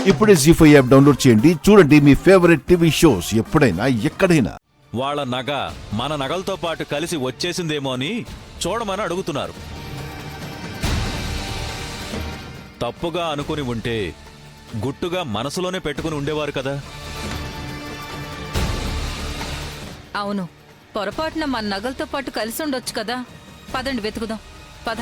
ఇప్పుడే జీ5 app download చేయండి. చూడండి మీ ఫేవరెట్ టీవీ షోస్ ఎప్పుడైనా ఎక్కడైనా. వాళ్ళ నగ మన నగలతో పాటు కలిసి వచ్చేసిందేమో అని చూడమని అడుగుతున్నారు. తప్పుగా అనుకుని ఉంటే గుట్టుగా మనసులోనే పెట్టుకుని ఉండేవారు కదా. అవును, పొరపాటున మన నగలతో పాటు కలిసి ఉండొచ్చు కదా. పదండి వెతుకుదాం, పద.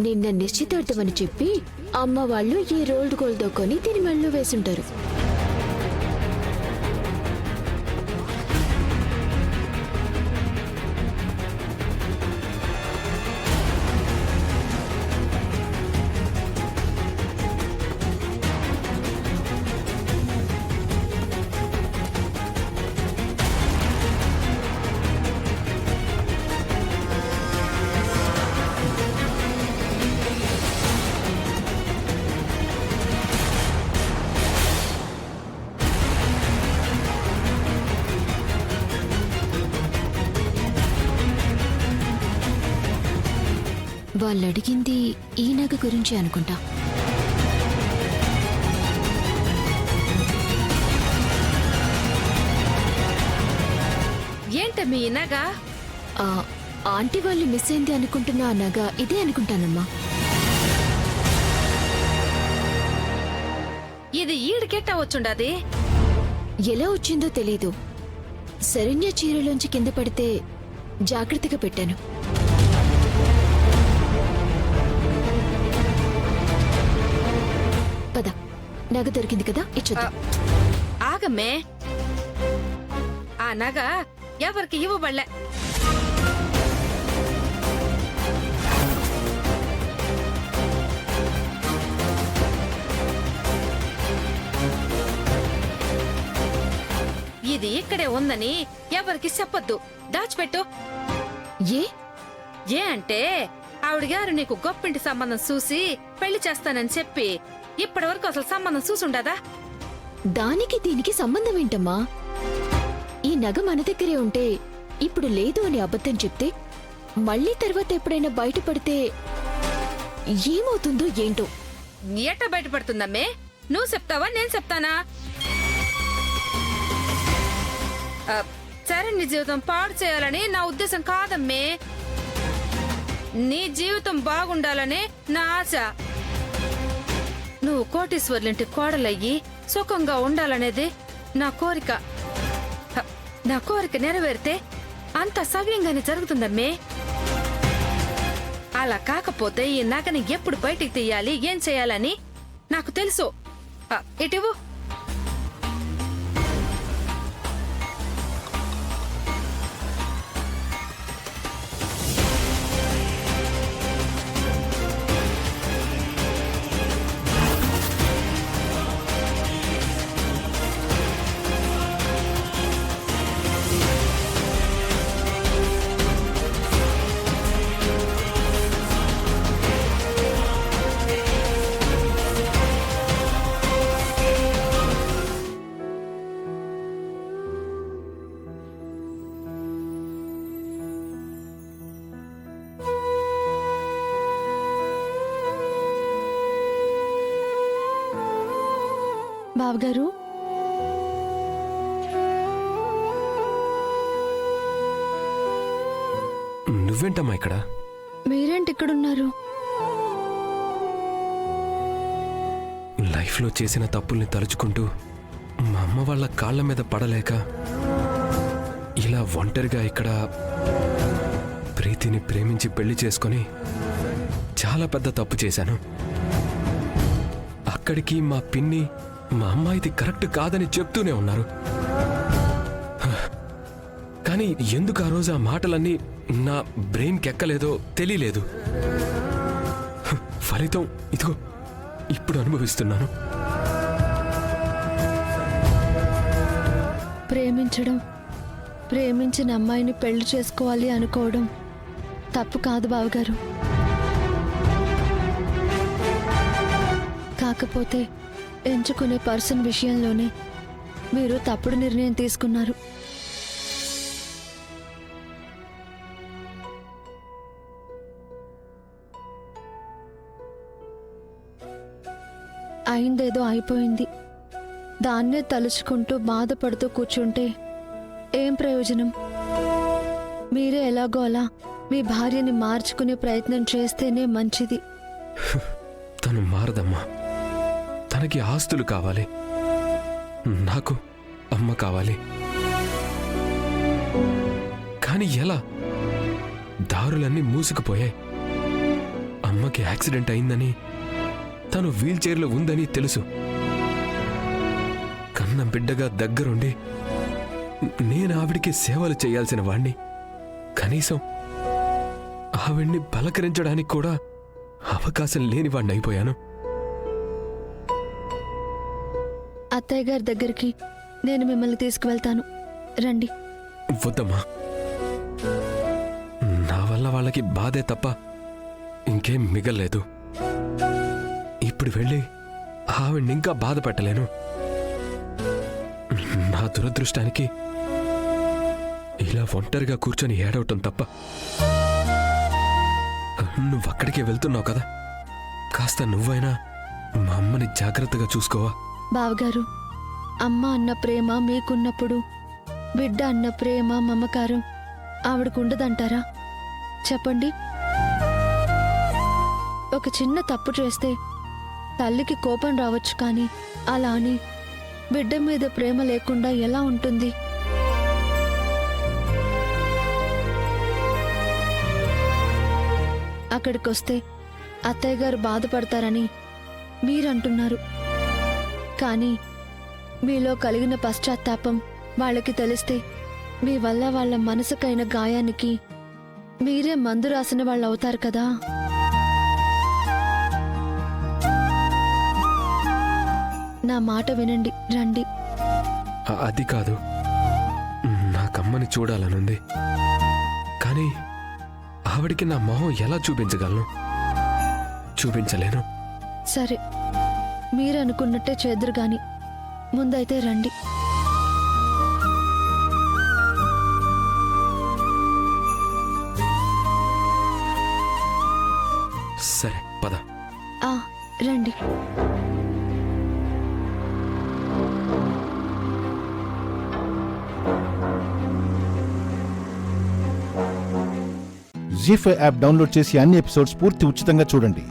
నిన్న నిశ్చితార్థమని చెప్పి అమ్మ వాళ్ళు ఈ రోల్డ్ గోల్డ్ కొని దీని మెళ్ళలో వేసుంటారు. వాళ్ళు అడిగింది ఈ నగ గురించి అనుకుంటా. ఏంటమ్మీ ఈ నగ? ఆంటీ వాళ్ళు మిస్ అయింది అనుకుంటున్న ఆ నగ ఇదే అనుకుంటానమ్మా. ఇది ఈడికెట్టా వచ్చుండది? ఎలా వచ్చిందో తెలీదు. శరణ్య చీరలోంచి కింద పడితే జాగ్రత్తగా పెట్టాను. పద, నగ దొరికింది కదా, ఇచ్చేద్దాం. ఆగమ్మే, ఆ నగ ఎవరికి ఇవ్వబడలే. ఇది ఇక్కడే ఉందని ఎవరికి చెప్పొద్దు, దాచిపెట్టు. ఏ ఏ అంటే ఆవిడ గారు నీకు గొప్పింటి సంబంధం చూసి పెళ్లి చేస్తానని చెప్పి ఇప్పటి వరకు అసలు సంబంధం చూసుండదా? దానికి దీనికి సంబంధం ఏంటమ్మా? ఈ నగ మన దగ్గరే ఉంటే ఇప్పుడు లేదు అని అబద్ధం చెప్తే మళ్ళీ తర్వాత ఎప్పుడైనా బయటపడితే ఏమవుతుందో ఏంటో. ఎట్ట బయటపడుతుందమ్మే? నువ్వు చెప్తావా నేను చెప్తానా? సరే, నీ జీవితం పాడు చేయాలని నా ఉద్దేశం కాదమ్మే. నీ జీవితం బాగుండాలనే నా ఆశ. నువ్వు కోటీశ్వర్లింటి కోడలయ్యి సుఖంగా ఉండాలనేది నా కోరిక. నా కోరిక నెరవేరితే అంత సవ్యంగానే జరుగుతుందమ్మే. అలా కాకపోతే ఈ నగని ఎప్పుడు బయటికి తీయాలి, ఏం చేయాలని నాకు తెలుసు. ఇటివు. బావగారు, నువ్వేంటమ్మా ఇక్కడ? మీరేంటి ఇక్కడున్నారు? లైఫ్లో చేసిన తప్పుల్ని తలుచుకుంటూ మా అమ్మ వాళ్ళ కాళ్ళ మీద పడలేక ఇలా ఒంటరిగా ఇక్కడ ప్రీతిని ప్రేమించి పెళ్లి చేసుకొని చాలా పెద్ద తప్పు చేశాను. అక్కడికి మా పిన్ని మా అమ్మ ఇది కరెక్ట్ కాదని చెప్తూనే ఉన్నారు. కానీ ఎందుకు ఆ రోజు ఆ మాటలన్నీ నా బ్రెయిన్కి ఎక్కలేదో తెలియలేదు. ఫలితం ఇదిగో ఇప్పుడు అనుభవిస్తున్నాను. ప్రేమించడం, ప్రేమించిన అమ్మాయిని పెళ్లి చేసుకోవాలి అనుకోవడం తప్పు కాదు బావగారు. కాకపోతే ఎంచుకునే పర్సన్ విషయంలోనే మీరు తప్పుడు నిర్ణయం తీసుకున్నారు. అయిందేదో అయిపోయింది. దాన్నే తలుచుకుంటూ బాధపడుతూ కూర్చుంటే ఏం ప్రయోజనం? మీరే ఎలాగో అలా మీ భార్యని మార్చుకునే ప్రయత్నం చేస్తేనే మంచిది. తను మారదమ్మా. తనకి ఆస్తులు కావాలి, నాకు అమ్మ కావాలి. కానీ ఎలా? దారులన్నీ మూసుకుపోయాయి. అమ్మకి యాక్సిడెంట్ అయిందని, తను వీల్ చైర్లో ఉందని తెలుసు. కన్న బిడ్డగా దగ్గరుండి నేను ఆవిడికి సేవలు చేయాల్సిన వాణ్ణి. కనీసం ఆవిడ్ని పలకరించడానికి కూడా అవకాశం లేని వాణ్ణి అయిపోయాను. అత్తయ్య గారి దగ్గరికి నేను మిమ్మల్ని తీసుకువెళ్తాను, రండి. వద్దమ్మా, నా వల్ల వాళ్ళకి బాధే తప్ప ఇంకేం మిగల్లేదు. ఇప్పుడు వెళ్ళి ఆవిడ్ని ఇంకా బాధ పెట్టలేను. నా దురదృష్టానికి ఇలా ఒంటరిగా కూర్చొని ఏడవటం తప్ప. నువ్వక్కడికే వెళ్తున్నావు కదా, కాస్త నువ్వైనా మా అమ్మని జాగ్రత్తగా చూసుకోవా? బావగారు, అమ్మ అన్న ప్రేమ మీకున్నప్పుడు బిడ్డ అన్న ప్రేమ మమకారం ఆవిడకుండదంటారా? చెప్పండి. ఒక చిన్న తప్పు చేస్తే తల్లికి కోపం రావచ్చు, కానీ అలా అని బిడ్డ మీద ప్రేమ లేకుండా ఎలా ఉంటుంది? అక్కడికొస్తే అత్తయ్య గారు బాధపడతారని మీరంటున్నారు. కానీ మీలో కలిగిన పశ్చాత్తాపం వాళ్ళకి తెలిస్తే మీ వల్ల వాళ్ళ మనసుకైన గాయానికి మీరే మందు రాసిన వాళ్ళు అవుతారు కదా. నా మాట వినండి, రండి. అది కాదు, నాకమ్మని చూడాలనుంది. కానీ ఆవిడికి నా మొహం ఎలా చూపించగలను? చూపించలేను. సరే, మీరనుకున్నట్టే చేద్దరు గాని ముందైతే రండి. సరే పద. రండి. జీ5 యాప్ డౌన్లోడ్ చేసి అన్ని ఎపిసోడ్స్ పూర్తి ఉచితంగా చూడండి.